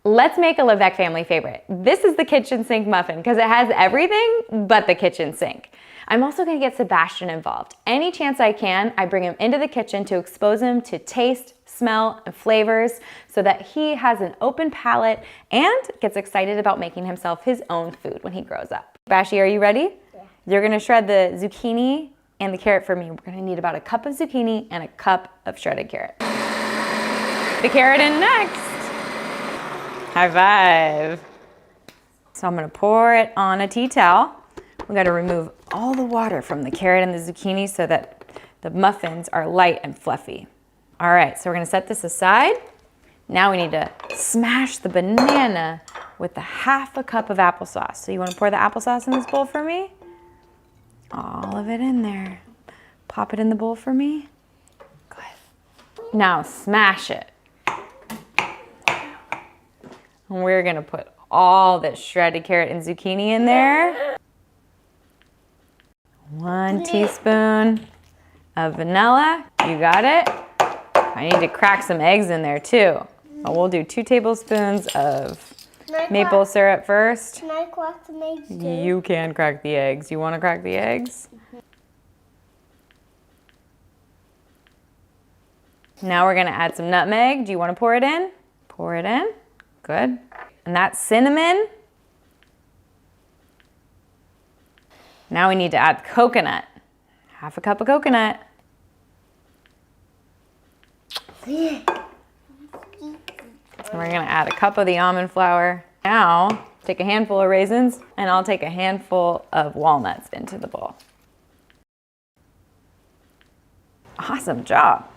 Let's make a LeVeque family favorite. This is the kitchen sink muffin because it has everything but the kitchen sink. I'm also gonna get Sebastian involved. Any chance I can, I bring him into the kitchen to expose him to taste, smell, and flavors so that he has an open palate and gets excited about making himself his own food when he grows up. Bashi, are you ready? Yeah. You're gonna shred the zucchini and the carrot for me. We're gonna need about a cup of zucchini and a cup of shredded carrot. The carrot in next. High five. So I'm gonna pour it on a tea towel. We gotta remove all the water from the carrot and the zucchini so that the muffins are light and fluffy. All right, so we're gonna set this aside. Now we need to smash the banana with the half a cup of applesauce. So you wanna pour the applesauce in this bowl for me? All of it in there. Pop it in the bowl for me. Good. Now smash it. And we're gonna put all the shredded carrot and zucchini in there. 1 teaspoon of vanilla. You got it? I need to crack some eggs in there too. But we'll do 2 tablespoons of maple syrup first. Can I crack the eggs too? You can crack the eggs. You wanna crack the eggs? Now we're gonna add some nutmeg. Do you wanna pour it in? Pour it in. Good. And that's cinnamon. Now we need to add coconut. Half a cup of coconut. And we're gonna add a cup of the almond flour. Now, take a handful of raisins and I'll take a handful of walnuts into the bowl. Awesome job.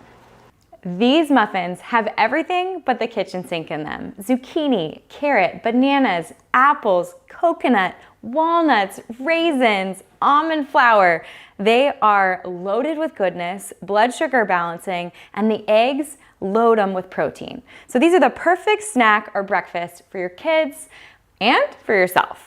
These muffins have everything but the kitchen sink in them. Zucchini, carrot, bananas, apples, coconut, walnuts, raisins, almond flour. They are loaded with goodness, blood sugar balancing, and the eggs load them with protein. So these are the perfect snack or breakfast for your kids and for yourself.